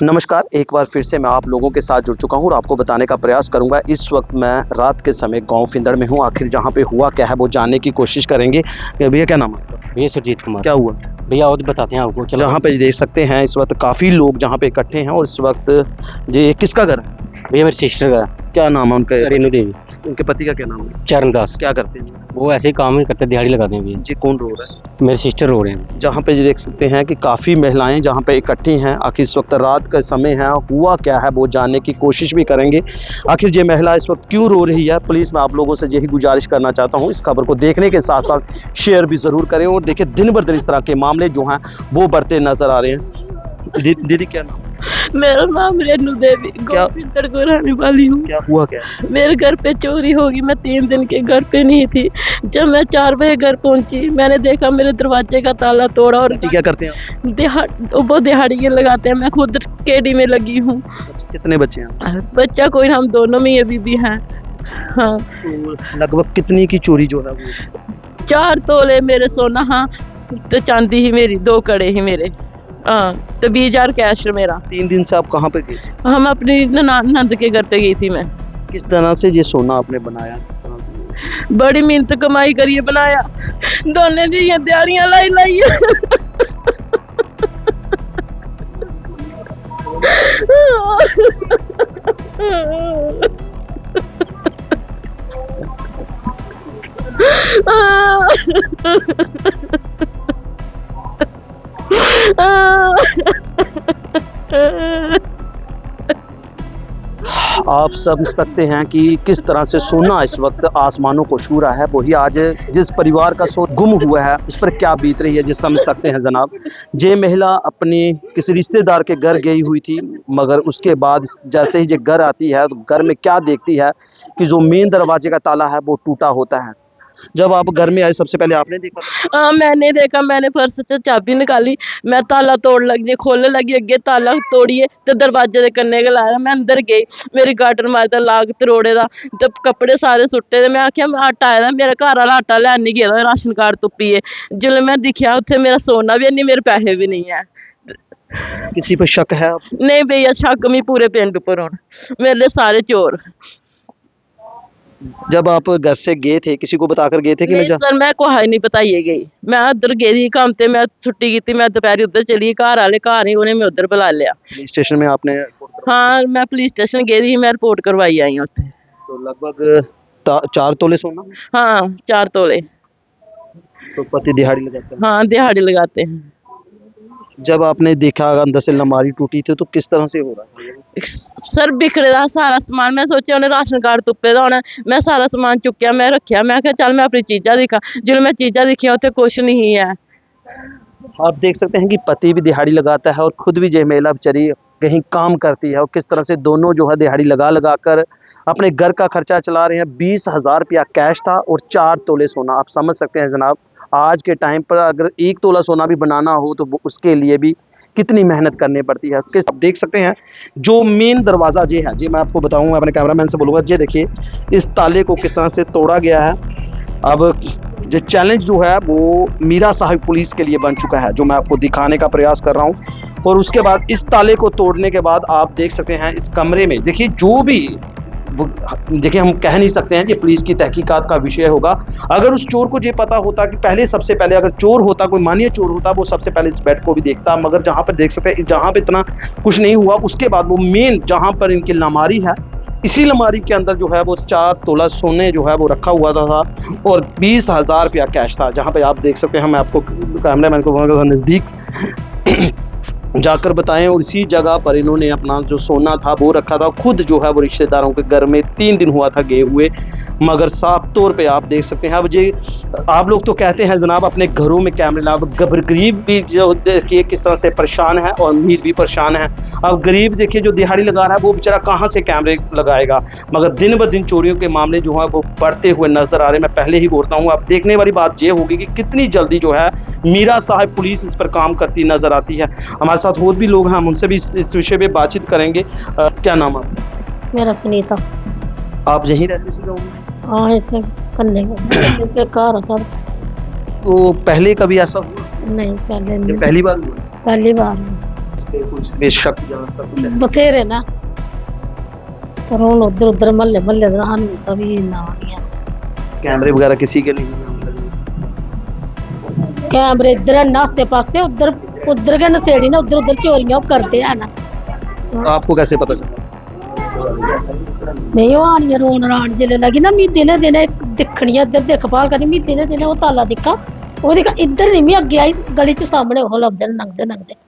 नमस्कार, एक बार फिर से मैं आप लोगों के साथ जुड़ चुका हूं और आपको बताने का प्रयास करूंगा। इस वक्त मैं रात के समय गांव फिंदड़ में हूं। आखिर जहां पे हुआ क्या है वो जानने की कोशिश करेंगे। भैया क्या नाम है? भैया सुरजीत कुमार। क्या हुआ? भैया और बताते हैं आपको। चलो जहां पे देख सकते हैं इस वक्त काफ़ी लोग जहां पे इकट्ठे हैं और इस वक्त ये किसका घर है? भैया मेरी सिस्टर का क्या नाम है उनका? रेनू देवी। उनके पति का क्या नाम है? चरणदास। क्या करते हैं वो ऐसे ही काम ही करते, दिहाड़ी लगाते हैं भैया। जी? कौन रो रहा है? मेरे सिस्टर रो रहे हैं। जहाँ पे देख सकते हैं कि काफ़ी महिलाएं जहाँ पे इकट्ठी हैं। आखिर इस वक्त रात का समय है, हुआ क्या है वो जानने की कोशिश भी करेंगे। आखिर ये महिला इस वक्त क्यों रो रही है, प्लीज़ मैं आप लोगों से यही गुजारिश करना चाहता हूँ, इस खबर को देखने के साथ साथ शेयर भी ज़रूर करें। और देखिए दिन ब दिन इस तरह के मामले जो हैं वो बढ़ते नज़र आ रहे हैं। दीदी क्या नाम? मेरा नाम रेनू देवी, गाँव फिंदड़ को रहने वाली हूँ। क्या हुआ क्या? मेरे घर पे चोरी होगी। मैं 3 दिन के घर पे नहीं थी। जब मैं 4 बजे घर पहुंची, मैंने देखा मेरे दरवाजे का ताला तोड़ा। और क्या करते हैं? वो दिहाड़ियाँ लगाते हैं। मैं खुद केडी में लगी हूँ। कितने बच्चे हैं? बच्चा कोई, हम दोनों में अभी भी हैं। हाँ, तो लगभग कितनी की चोरी जो है वो? 4 तोले मेरे सोना, हाँ, तो चांदी ही मेरी, 2 कड़े ही मेरे, हाँ, तो 20,000 कैश मेरा। 3 दिन से आप कहाँ पे गए? हम अपनी नंद के घर पे गई थी मैं। किस तरह से ये सोना आपने बनाया? बड़ी मेहनत कमाई करिए बनाया। दोनों जी ये दिहाड़ियां लाई लाई आप समझ सकते हैं कि किस तरह से सोना इस वक्त आसमानों को छू रहा है। वही आज जिस परिवार का सोना गुम हुआ है उस पर क्या बीत रही है जिस समझ सकते हैं जनाब। ये महिला अपने किसी रिश्तेदार के घर गई हुई थी, मगर उसके बाद जैसे ही ये घर आती है तो घर में क्या देखती है कि जो मेन दरवाजे का ताला है वो टूटा होता है। जब आप घर में आए सबसे पहले आपने देखा? हाँ, मैंने देखा। मैंने पर्स से चाबी निकाली, मैं ताला तोड़ लगी, खोलने लगी, अगे ताला तोड़िए तो दरवाजे दे कन्ने लाया। मैं अंदर गई, मेरी गाटर मारदा लाग तरोड़े दा, ते कपड़े सारे सुट्टे दे। मैं आख्या आटा आया, मेरा घर वाला आटा लैन नहीं गेदा, राशन कार्ड तुप्पिए। जिसले मैं दिखा उत्थे मेरा सोना भी नहीं, मेरे पैसे भी नहीं है। किसी पर शक है? नहीं भैया, शक मी पूरे पिंड पर होन, मेरे सारे चोर। जब आप घर से गए थे किसी को बताकर गए थे कि मैं सर मैं कोई नहीं बताइए गई। मैं उधर गई काम ते, मैं छुट्टी की थी, मैं दोपहर उधर चली, घर वाले घर ही, उन्हें मैं उधर बुला लिया। पुलिस स्टेशन में आपने? हाँ, मैं पुलिस स्टेशन गई थी, मैं रिपोर्ट करवाई आई हूँ। तो लगभग 4 तोले सोना? हाँ, 4 तोले। तो पति दिहाड़ी लगाते हैं? हाँ, दिहाड़ी लगाते हैं। जब आपने देखा अंदर से अलमारी टूटी थी तो किस तरह से हो रहा है? सर बिखरे दा सारा सामान। मैं सोचा उन्हें राशन कार्ड तुप्पे दा होना। मैं सारा सामान चुक्या, मैं रखिया, मैं क्या चल मैं अपनी चीज़ा दिखा। जो मैं चीज़ा दिखिया उत्थे कुछ नहीं है। आप देख सकते हैं कि पति भी दिहाड़ी लगाता है और खुद भी ये महिला बेचारी कहीं काम करती है और किस तरह से दोनों जो है दिहाड़ी लगा कर अपने घर का खर्चा चला रहे हैं। 20,000 रुपया कैश था और 4 तोले सोना। आप समझ सकते हैं जनाब, आज के टाइम पर अगर 1 तोला सोना भी बनाना हो तो उसके लिए भी कितनी मेहनत करनी पड़ती है। किस आप देख सकते हैं जो मेन दरवाज़ा ये है, जी मैं आपको बताऊंगा, अपने कैमरामैन से बोलूँगा, ये देखिए इस ताले को किस तरह से तोड़ा गया है। अब जो चैलेंज जो है वो मीरा साहिब पुलिस के लिए बन चुका है, जो मैं आपको दिखाने का प्रयास कर रहा हूँ। और उसके बाद इस ताले को तोड़ने के बाद आप देख सकते हैं इस कमरे में, देखिए जो भी देखिए हम कह नहीं सकते हैं कि पुलिस की तहकीकात का विषय होगा। अगर उस चोर को ये पता होता कि पहले सबसे पहले अगर चोर होता, कोई मानिए चोर होता, वो सबसे पहले इस बेड को भी देखता। मगर जहाँ पर देख सकते हैं जहाँ पे इतना कुछ नहीं हुआ, उसके बाद वो मेन जहाँ पर इनकी अलमारी है, इसी अलमारी के अंदर जो है वो 4 तोला सोने जो है वो रखा हुआ था और 20,000 रुपया कैश था। जहाँ पे आप देख सकते हैं, मैं आपको कैमरामैन को नज़दीक जाकर बताएं, और इसी जगह पर इन्होंने अपना जो सोना था वो रखा था। खुद जो है वो रिश्तेदारों के घर में 3 दिन हुआ था गए हुए, मगर साफ तौर पे आप देख सकते हैं। अब ये आप लोग तो कहते हैं जनाब अपने घरों में कैमरे लगा, गरीब भी जो देखिए किस तरह से परेशान है और अमीर भी परेशान है। अब गरीब देखिए जो दिहाड़ी लगा रहा है वो बेचारा कहाँ से कैमरे लगाएगा, मगर दिन ब दिन चोरियों के मामले जो है वो बढ़ते हुए नजर आ रहे हैं। मैं पहले ही बोलता हूँ, अब देखने वाली बात ये होगी कि कितनी जल्दी जो है मीरा साहिब पुलिस इस पर काम करती नजर आती है। हमारे साथ और भी लोग हैं, हम उनसे भी इस विषय पे बातचीत करेंगे। क्या नाम है? मेरा सुनीता। आप यहीं रहते इसी गाँव में? हाँ, इतने कन्ने के कार सर। तो पहले कभी ऐसा हुआ? नहीं, पहले नहीं। पहली बार हुआ? पहली बार। पे कुछ बेशक जहाँ तक कुछ है? बथेरे ना पर ਹੁਣ ਉਧਰ ਉਧਰ ਮਹੱਲੇ ਮਹੱਲੇ ਦਾ ਸਾਨੂੰ ਤਾਂ ਵੀ ਨਾ ਨਹੀਂ ਆ कैमरे वगैरह किसी के नहीं हैं अंदर? कैमरे इधर है ना आसे पासे उधर उधर के नशेड़ी ना उधर उधर चोरियां वो करते हैं ना तो आपको कैसे पता चला? नहीं वो आनियां रोन रान जिले लगी ना मी दिने दिने दिखनी इधर देखभाल करनी मी दिने दिने वो ताला दिखा वो दिखा इधर नहीं मैं अगे आई गली च सामने वो लभदे नंगदे नंगदे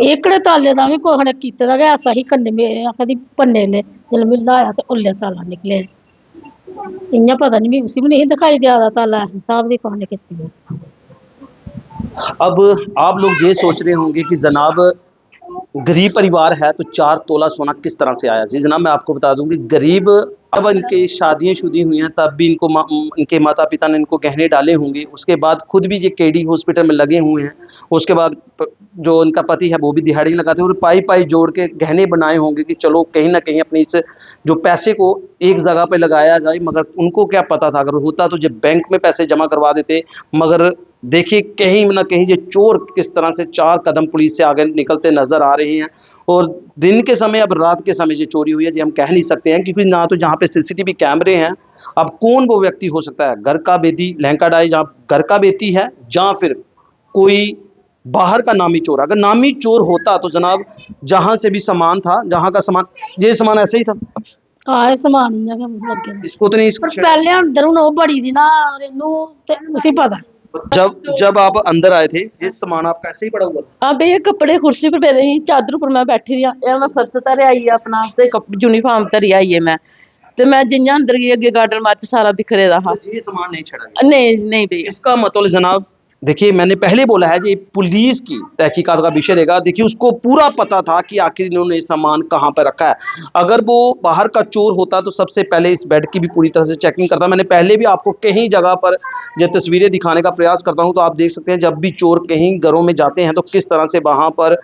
एकड़े ताले दा भी कोई ने कीते दा ऐसा ही कन्ने मेरे आखदी पन्ने ले जल मिलदा आया ते ओले ताला निकले इयां पता नहीं मैं उसी भी नहीं दिखाई दिया ताला ऐसे साहब दी कोने कीती है। अब आप लोग ये सोच रहे होंगे कि जनाब गरीब परिवार है तो 4 तोला सोना किस तरह से आया। जी जनाब मैं आपको बता दूं कि गरीब अब इनकी शादियां शुदी हुई हैं तब भी इनके माता पिता ने इनको गहने डाले होंगे, उसके बाद खुद भी ये केडी हॉस्पिटल में लगे हुए हैं, उसके बाद जो उनका पति है वो भी दिहाड़ी लगाते हैं और पाई पाई जोड़ के गहने बनाए होंगे कि चलो कहीं ना कहीं अपनी इस जो पैसे को एक जगह पे लगाया जाए। मगर उनको क्या पता था, अगर होता तो जब बैंक में पैसे जमा करवा देते। मगर देखिए कहीं ना कहीं ये चोर किस तरह से 4 कदम पुलिस से आगे निकलते नजर आ रहे हैं। और दिन के समय अब रात के समय ये चोरी हुई है जी हम कह नहीं सकते हैं क्योंकि ना तो जहाँ पे सीसीटीवी कैमरे हैं। अब कौन वो व्यक्ति हो सकता है, घर का बेदी लहंका डाई जहाँ घर का बेती है या फिर कोई बाहर का नामी चोर। अगर नामी चोर होता तो जनाब जहाँ से भी सामान था, जहाँ का सामान ये सामान ऐसे ही था, आए समान इयां के लगे इसको तो नहीं पर पहले अंदर हूं वो बड़ी दी ना इनू ते उसी पता जब आप अंदर आए थे जिस सामान आपका ऐसे ही पड़ा हुआ था। अब ये कपड़े कुर्सी पर पेदे ही चादर उपर मैं बैठी रही हां मैं फर्श धरे आई है अपना ते यूनीफॉर्म धरी आई है मैं ते मैं जियां अंदर गई अगे गार्डन मार्च सारा बिखरे दा हा। ये सामान नहीं छड़ा गया। नहीं नहीं भैया इसका मतलब जनाब देखिए मैंने पहले बोला है कि पुलिस की तहकीकात का विषय रहेगा। देखिए उसको पूरा पता था कि आखिर इन्होंने सामान कहाँ पर रखा है। अगर वो बाहर का चोर होता तो सबसे पहले इस बेड की भी पूरी तरह से चेकिंग करता। मैंने पहले भी आपको कहीं जगह पर जब तस्वीरें दिखाने का प्रयास करता हूँ तो आप देख सकते हैं जब भी चोर कहीं घरों में जाते हैं तो किस तरह से वहाँ पर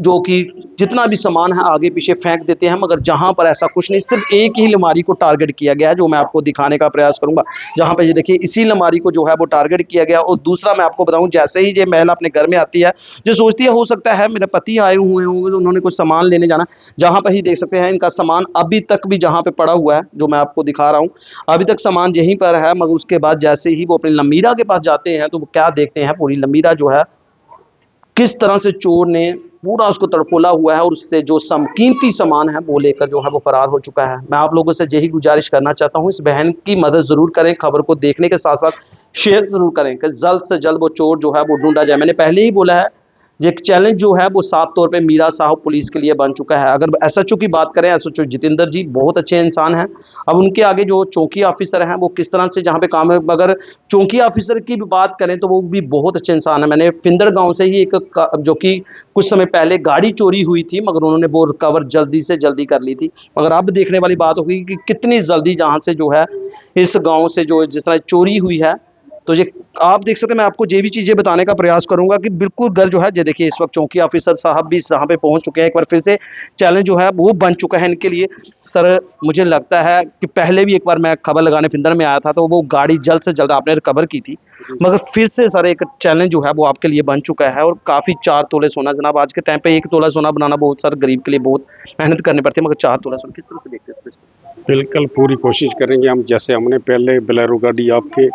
जो कि जितना भी सामान है आगे पीछे फेंक देते हैं। मगर जहाँ पर ऐसा कुछ नहीं, सिर्फ एक ही अलमारी को टारगेट किया गया है जो मैं आपको दिखाने का प्रयास करूंगा। जहाँ पे ये देखिए इसी अलमारी को जो है वो टारगेट किया गया। और दूसरा मैं आपको बताऊं जैसे ही ये महिला अपने घर में आती है जो सोचती है हो सकता है मेरे पति आए हुए होंगे तो उन्होंने कुछ सामान लेने जाना, जहाँ पर ही देख सकते हैं इनका सामान अभी तक भी जहाँ पे पड़ा हुआ है जो मैं आपको दिखा रहा हूँ अभी तक सामान यहीं पर है। मगर उसके बाद जैसे ही वो अपनी लमीरा के पास जाते हैं तो वो क्या देखते हैं, पूरी लमीरा जो है किस तरह से चोर ने पूरा उसको तड़फोला हुआ है और उससे जो कीमती सामान है वो लेकर जो है वो फरार हो चुका है। मैं आप लोगों से यही गुजारिश करना चाहता हूँ इस बहन की मदद जरूर करें, खबर को देखने के साथ साथ शेयर जरूर करें कि जल्द से जल्द वो चोर जो है वो ढूंढा जाए। मैंने पहले ही बोला है ये चैलेंज जो है वो साफ तौर पे मीरा साहब पुलिस के लिए बन चुका है। अगर एसएचओ की बात करें, एसएचओ जितेंद्र जी बहुत अच्छे इंसान हैं। अब उनके आगे जो चौकी ऑफिसर हैं वो किस तरह से जहाँ पे काम है, अगर चौकी ऑफिसर की भी बात करें तो वो भी बहुत अच्छे इंसान है। मैंने फिंदर गांव से ही एक जो कि कुछ समय पहले गाड़ी चोरी हुई थी मगर उन्होंने वो रिकवर जल्दी से जल्दी कर ली थी। मगर अब देखने वाली बात होगी कि कितनी जल्दी जहाँ से जो है इस गाँव से जो जिस तरह चोरी हुई है तो ये आप देख सकते हैं। मैं आपको ये भी चीज़ें बताने का प्रयास करूंगा कि बिल्कुल घर जो है ये देखिए इस वक्त चौकी ऑफिसर साहब भी यहाँ पे पहुंच चुके हैं। एक बार फिर से चैलेंज जो है वो बन चुका है इनके लिए। सर मुझे लगता है कि पहले भी एक बार मैं खबर लगाने फिंदर में आया था तो वो गाड़ी जल्द से जल्द आपने रिकवर की थी, मगर फिर से सर एक चैलेंज जो है वो आपके लिए बन चुका है। और काफ़ी 4 तोले सोना जनाब आज के टाइम पे 1 तोला सोना बनाना बहुत सर गरीब के लिए बहुत मेहनत करनी पड़ती है, मगर 4 तोला सोना किस तरह से देखते हैं? बिल्कुल पूरी कोशिश करेंगे हम। जैसे हमने पहले बोलेरो गाड़ी आपके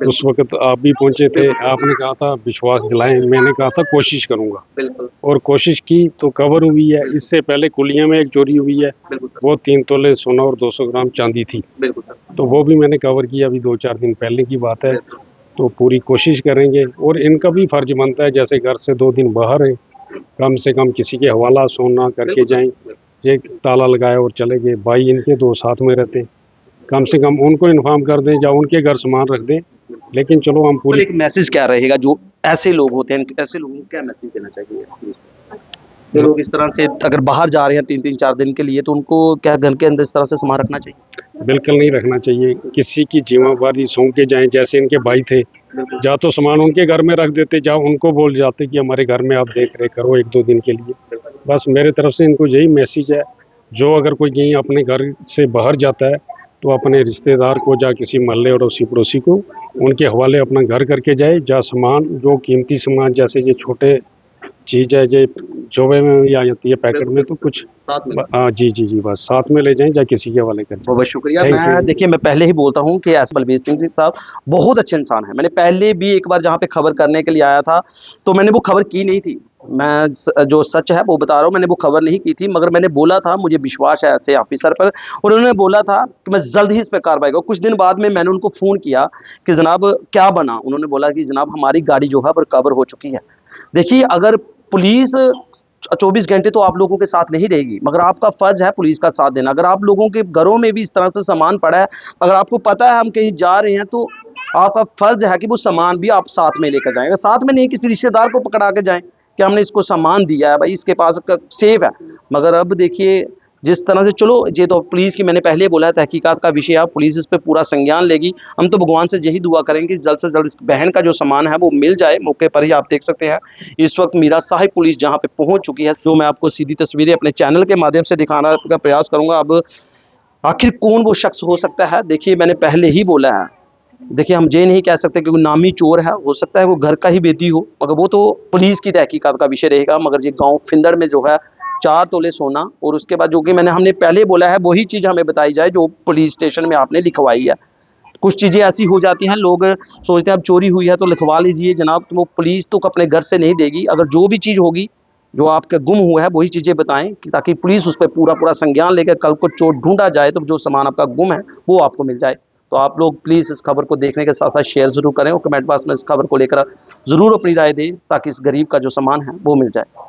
उस वक्त आप भी पहुंचे थे, आपने कहा था विश्वास दिलाएं, मैंने कहा था कोशिश करूंगा बिल्कुल और कोशिश की तो कवर हुई है। इससे पहले कुलिया में एक चोरी हुई है, वो 3 तोले सोना और 200 ग्राम चांदी थी, तो वो भी मैंने कवर किया अभी 2-4 दिन पहले की बात है। तो पूरी कोशिश करेंगे और इनका भी फर्ज बनता है जैसे घर से 2 दिन बाहर है कम से कम किसी के हवाला सोना करके जाएं। ये ताला लगाए और चले गए, भाई इनके 2 साथ में रहते, कम से कम उनको इन्फॉर्म कर दें या उनके घर सामान रख दें। लेकिन चलो हम पूरी एक मैसेज क्या रहेगा जो ऐसे लोग होते हैं, ऐसे लोगों को क्या मैसेज देना चाहिए? जो लोग इस तरह से अगर बाहर जा रहे हैं 3-4 दिन के लिए तो उनको क्या घर के अंदर इस तरह से सामान रखना चाहिए? बिल्कुल नहीं रखना चाहिए, किसी की जिम्मेवारी सौंप के जाएं। जैसे इनके भाई थे, जा तो सामान उनके घर में रख देते, जा उनको बोल जाते कि हमारे घर में आप देख रेख करो 1-2 दिन के लिए। बस मेरे तरफ से इनको यही मैसेज है, जो अगर कोई कहीं अपने घर से बाहर जाता है तो अपने रिश्तेदार को या किसी मोहल्ले और उसी पड़ोसी को उनके हवाले अपना घर करके जाए। जा सामान जो कीमती सामान जैसे ये छोटे चीज़ है जो में भी आ जाती है पैकेट में, तो कुछ साथ में हाँ जी जी जी, बस साथ में ले जाएं या किसी के हवाले कर जाएं। बहुत बहुत शुक्रिया। Thank मैं you। देखिए मैं पहले ही बोलता हूँ कि एस बलबीर सिंह जी साहब बहुत अच्छे इंसान हैं। मैंने पहले भी एक बार जहाँ पे खबर करने के लिए आया था तो मैंने वो खबर की नहीं थी। मैं जो सच है वो बता रहा हूँ, मैंने वो खबर नहीं की थी, मगर मैंने बोला था मुझे विश्वास है ऐसे ऑफिसर पर, और उन्होंने बोला था कि मैं जल्द ही इस पर कार्रवाई करूँ। कुछ दिन बाद में मैंने उनको फ़ोन किया कि जनाब क्या बना। उन्होंने बोला कि जनाब हमारी गाड़ी जो है वो रिकवर हो चुकी है। देखिए अगर पुलिस 24 घंटे तो आप लोगों के साथ नहीं रहेगी, मगर आपका फर्ज है पुलिस का साथ देना। अगर आप लोगों के घरों में भी इस तरह से सामान पड़ा है, अगर आपको पता है हम कहीं जा रहे हैं, तो आपका फर्ज है कि वो सामान भी आप साथ में लेकर जाएं। अगर साथ में नहीं, किसी रिश्तेदार को पकड़ा के जाएं कि हमने इसको सामान दिया है, भाई इसके पास सेफ है। मगर अब देखिए जिस तरह से, चलो ये तो पुलिस की मैंने पहले बोला है तहकीकात का विषय है, पुलिस इस पे पूरा संज्ञान लेगी। हम तो भगवान से यही दुआ करेंगे कि जल्द से जल्द इस बहन का जो सामान है वो मिल जाए। मौके पर ही आप देख सकते हैं इस वक्त मीरा साहिब पुलिस जहाँ पे पहुंच चुकी है, जो मैं आपको सीधी तस्वीरें अपने चैनल के माध्यम से दिखाना का प्रयास करूंगा। अब आखिर कौन वो शख्स हो सकता है, देखिए मैंने पहले ही बोला है, देखिए हम ये नहीं कह सकते कि वो नामी चोर है, हो सकता है वो घर का ही बेदी हो, मगर वो तो पुलिस की तहकीकात का विषय रहेगा। मगर ये गांव फिंदड़ में जो है 4 तोले सोना, और उसके बाद जो कि हमने पहले बोला है वही चीज़ हमें बताई जाए जो पुलिस स्टेशन में आपने लिखवाई है। कुछ चीज़ें ऐसी हो जाती हैं, लोग सोचते हैं अब चोरी हुई है तो लिखवा लीजिए जनाब, तो वो पुलिस तो अपने घर से नहीं देगी। अगर जो भी चीज़ होगी जो आपका गुम हुआ है वही चीज़ें बताएं, कि ताकि पुलिस उस पर पूरा संज्ञान लेकर कल को चोर ढूंढा जाए तो जो सामान आपका गुम है वो आपको मिल जाए। तो आप लोग प्लीज़ इस खबर को देखने के साथ साथ शेयर ज़रूर करें और कमेंट बॉक्स में इस खबर को लेकर ज़रूर अपनी राय दें, ताकि इस गरीब का जो सामान है वो मिल जाए।